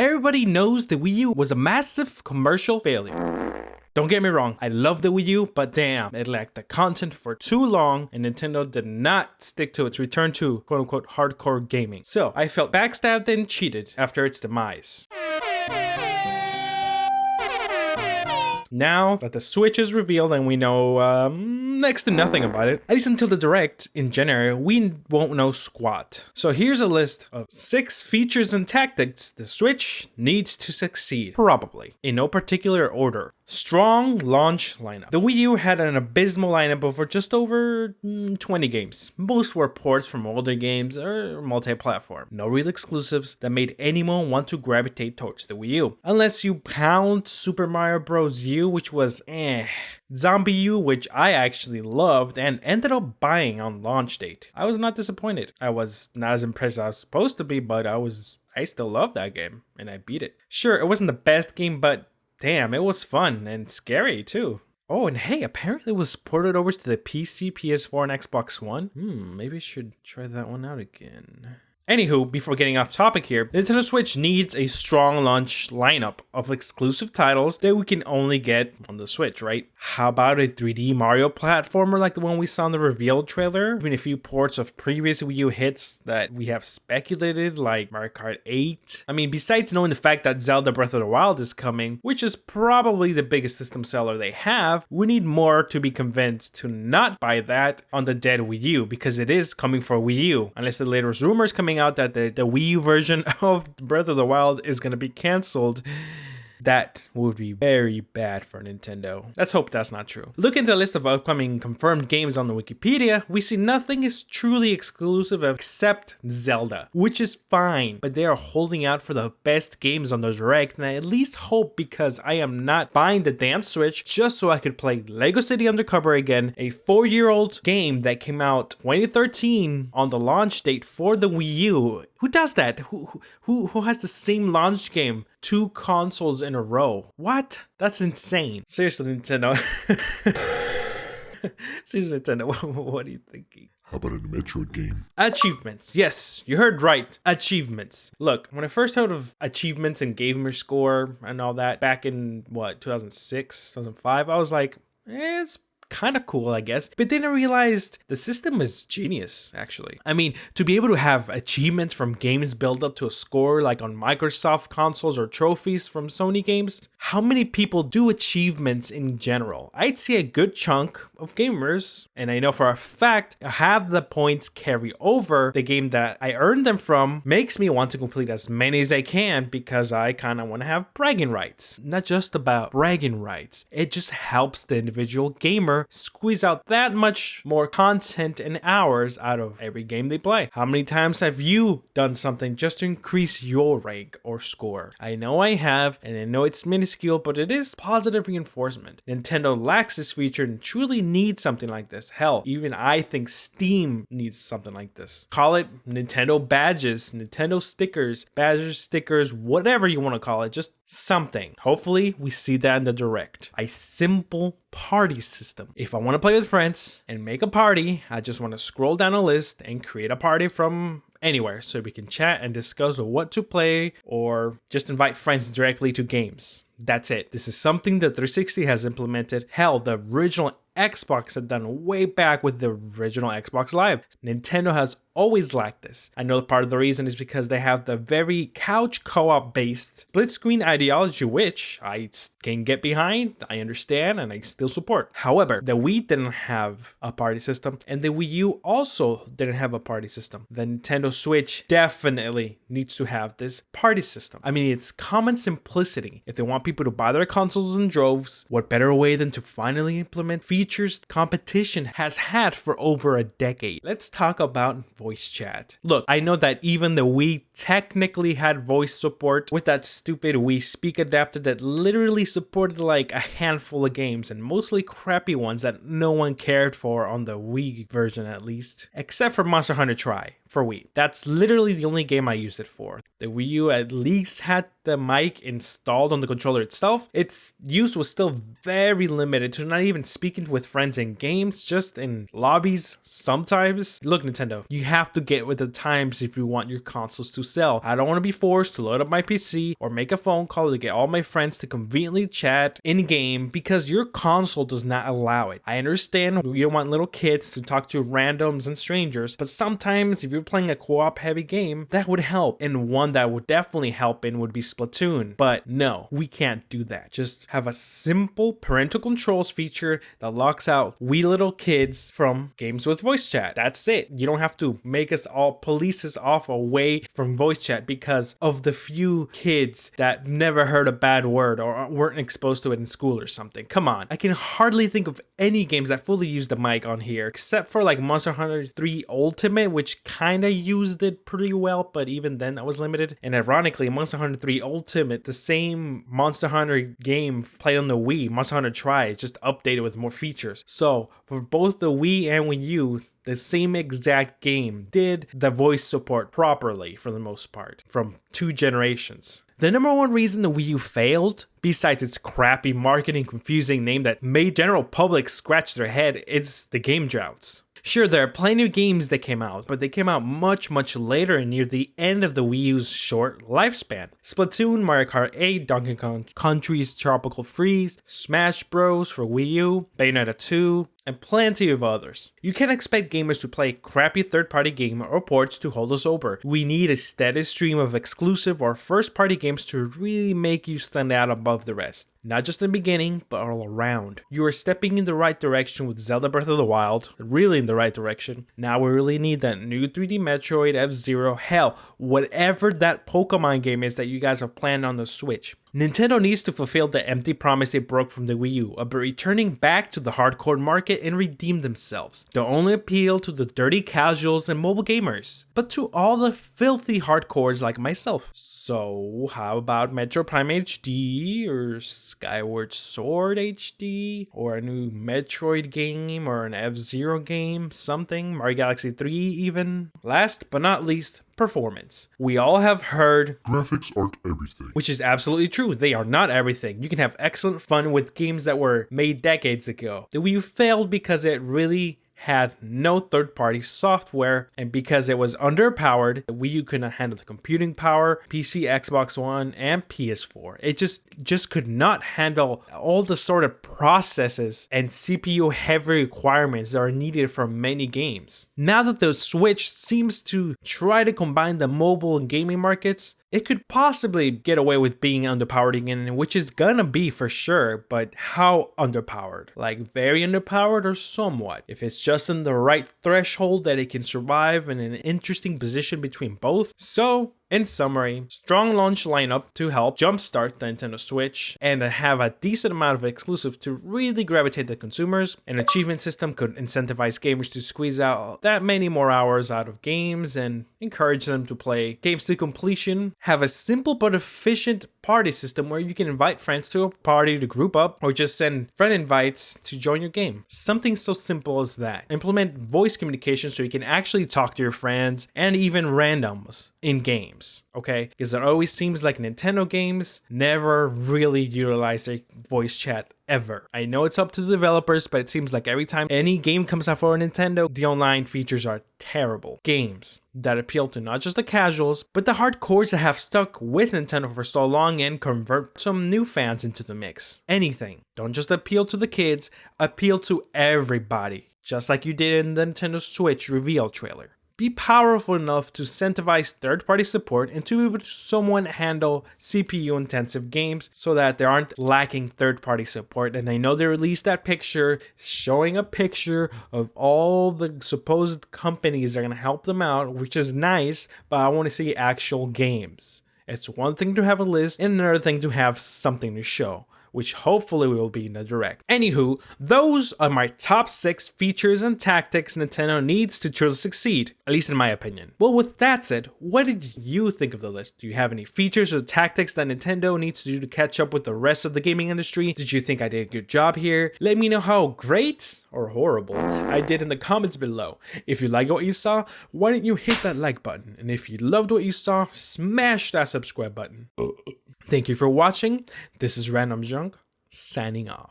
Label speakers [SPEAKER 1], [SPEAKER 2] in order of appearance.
[SPEAKER 1] Everybody knows the Wii U was a massive commercial failure. Don't get me wrong, I love the Wii U, but damn, it lacked the content for too long and Nintendo did not stick to its return to quote-unquote hardcore gaming. So I felt backstabbed and cheated after its demise. Now that the Switch is revealed and we know next to nothing about it, at least until the Direct in January, we won't know squat. So here's a list of 6 features and tactics the Switch needs to succeed, probably, in no particular order. Strong launch lineup. The Wii U had an abysmal lineup of just over 20 games. Most were ports from older games or multi-platform. No real exclusives that made anyone want to gravitate towards the Wii U. Unless you pound Super Mario Bros. U, which was Zombie U, which I actually loved and ended up buying on launch date. I was not disappointed. I was not as impressed as I was supposed to be, but I still loved that game and I beat it. Sure, it wasn't the best game, but damn, it was fun and scary too. Oh, and hey, apparently it was ported over to the PC, PS4, and Xbox One. Maybe I should try that one out again. Anywho, before getting off topic here, Nintendo Switch needs a strong launch lineup of exclusive titles that we can only get on the Switch, right? How about a 3D Mario platformer like the one we saw in the reveal trailer? Even a few ports of previous Wii U hits that we have speculated, like Mario Kart 8. I mean, besides knowing the fact that Zelda Breath of the Wild is coming, which is probably the biggest system seller they have, we need more to be convinced to not buy that on the dead Wii U, because it is coming for Wii U, unless the latest rumors coming out that the Wii U version of Breath of the Wild is going to be canceled. That would be very bad for Nintendo. Let's hope that's not true. Looking at the list of upcoming confirmed games on the Wikipedia, we see nothing is truly exclusive except Zelda, which is fine, but they are holding out for the best games on the Direct, and I at least hope, because I am not buying the damn Switch just so I could play Lego City Undercover again, a 4-year-old game that came out 2013 on the launch date for the Wii U. Who does that? Who has the same launch game 2 consoles in a row? What? That's insane. Seriously, Nintendo. Seriously, Nintendo, what are you thinking?
[SPEAKER 2] How about a Metroid game?
[SPEAKER 1] Achievements. Yes, you heard right. Achievements. Look, when I first heard of achievements and gamer score and all that back in, 2006, 2005, I was like, it's kind of cool, I guess. But then I realized the system is genius, actually. I mean, to be able to have achievements from games build up to a score like on Microsoft consoles or trophies from Sony games, how many people do achievements in general? I'd say a good chunk of gamers, and I know for a fact, have the points carry over the game that I earned them from, makes me want to complete as many as I can because I kind of want to have bragging rights. Not just about bragging rights, it just helps the individual gamer squeeze out that much more content and hours out of every game they play. How many times have you done something just to increase your rank or score? I know I have, and I know it's minuscule, but it is positive reinforcement. Nintendo lacks this feature and truly needs something like this. Hell, even I think Steam needs something like this. Call it Nintendo badges, Nintendo stickers, badges, stickers, whatever you want to call it, just something. Hopefully we see that in the Direct. A simple party system. If I want to play with friends and make a party, I just want to scroll down a list and create a party from anywhere so we can chat and discuss what to play or just invite friends directly to games. That's it. This is something that 360 has implemented. Hell, the original Xbox had done way back with the original Xbox Live. Nintendo has always lacked this. I know part of the reason is because they have the very couch co-op based split screen ideology, which I can get behind, I understand, and I still support. However, the Wii didn't have a party system, and the Wii U also didn't have a party system. The Nintendo Switch definitely needs to have this party system. I mean, it's common simplicity. If they want people to buy their consoles in droves, what better way than to finally implement features competition has had for over a decade? Let's talk about voice chat. Look, I know that even the Wii technically had voice support with that stupid Wii Speak adapter that literally supported like a handful of games, and mostly crappy ones that no one cared for on the Wii version, at least, except for Monster Hunter Tri. for Wii. That's literally the only game I used it for. The Wii U at least had the mic installed on the controller itself. Its use was still very limited to not even speaking with friends in games, just in lobbies sometimes. Look, Nintendo, you have to get with the times if you want your consoles to sell. I don't want to be forced to load up my PC or make a phone call to get all my friends to conveniently chat in game because your console does not allow it. I understand you don't want little kids to talk to randoms and strangers, but sometimes if you're playing a co-op heavy game, that would help. And one that would definitely help in would be Splatoon. But no, we can't do that. Just have a simple parental controls feature that locks out we little kids from games with voice chat. That's it. You don't have to make us all police us off away from voice chat because of the few kids that never heard a bad word or weren't exposed to it in school or something. Come on. I can hardly think of any games that fully use the mic on here except for like Monster Hunter 3 Ultimate, which kind of used it pretty well, but even then that was limited. And ironically, Monster Hunter 3 Ultimate, the same Monster Hunter game played on the Wii, Monster Hunter Tri, just updated with more features. So for both the Wii and Wii U, the same exact game did the voice support properly for the most part from 2 generations. The number one reason the Wii U failed, besides its crappy marketing confusing name that made general public scratch their head, is the game droughts. Sure, there are plenty of games that came out, but they came out much later and near the end of the Wii U's short lifespan. Splatoon, Mario Kart 8, Donkey Kong Country's Tropical Freeze, Smash Bros. For Wii U, Bayonetta 2, and plenty of others. You can't expect gamers to play crappy third-party game or ports to hold us over. We need a steady stream of exclusive or first-party games to really make you stand out above the rest. Not just in the beginning, but all around. You are stepping in the right direction with Zelda Breath of the Wild, really in the right direction. Now we really need that new 3D Metroid, F-Zero, hell, whatever that Pokemon game is that you guys have planned on the Switch. Nintendo needs to fulfill the empty promise they broke from the Wii U about returning back to the hardcore market and redeem themselves. Don't only appeal to the dirty casuals and mobile gamers, but to all the filthy hardcores like myself. So how about Metro Prime HD or Skyward Sword HD or a new Metroid game or an F-Zero game, something, Mario Galaxy 3 even? Last but not least, performance. We all have heard
[SPEAKER 2] graphics aren't everything,
[SPEAKER 1] which is absolutely true. They are not everything. You can have excellent fun with games that were made decades ago. The Wii U failed because it really had no third-party software, and because it was underpowered, the Wii U could not handle the computing power, PC, Xbox One, and PS4. It just could not handle all the sort of processes and CPU-heavy requirements that are needed for many games. Now that the Switch seems to try to combine the mobile and gaming markets, it could possibly get away with being underpowered again, which is gonna be for sure, but how underpowered? Like very underpowered or somewhat? If it's just in the right threshold that it can survive in an interesting position between both. So, in summary, strong launch lineup to help jumpstart the Nintendo Switch and have a decent amount of exclusive to really gravitate the consumers. An achievement system could incentivize gamers to squeeze out that many more hours out of games and encourage them to play games to completion. Have a simple but efficient party system where you can invite friends to a party to group up or just send friend invites to join your game. Something so simple as that. Implement voice communication so you can actually talk to your friends and even randoms in games, okay? Because it always seems like Nintendo games never really utilize their voice chat ever. I know it's up to the developers, but it seems like every time any game comes out for Nintendo, the online features are terrible. Games that appeal to not just the casuals, but the hardcores that have stuck with Nintendo for so long and convert some new fans into the mix. Anything. Don't just appeal to the kids, appeal to everybody. Just like you did in the Nintendo Switch reveal trailer. Be powerful enough to incentivize third-party support and to be able to somewhat handle CPU-intensive games so that they aren't lacking third-party support. And I know they released that picture showing a picture of all the supposed companies that are going to help them out, which is nice, but I want to see actual games. It's one thing to have a list and another thing to have something to show. which hopefully will be in the direct. Anywho, those are my top 6 features and tactics Nintendo needs to truly succeed, at least in my opinion. Well, with that said, what did you think of the list? Do you have any features or tactics that Nintendo needs to do to catch up with the rest of the gaming industry? Did you think I did a good job here? Let me know how great or horrible I did in the comments below. If you liked what you saw, why don't you hit that like button? And if you loved what you saw, smash that subscribe button. Thank you for watching. This is Randomjeanc, signing off.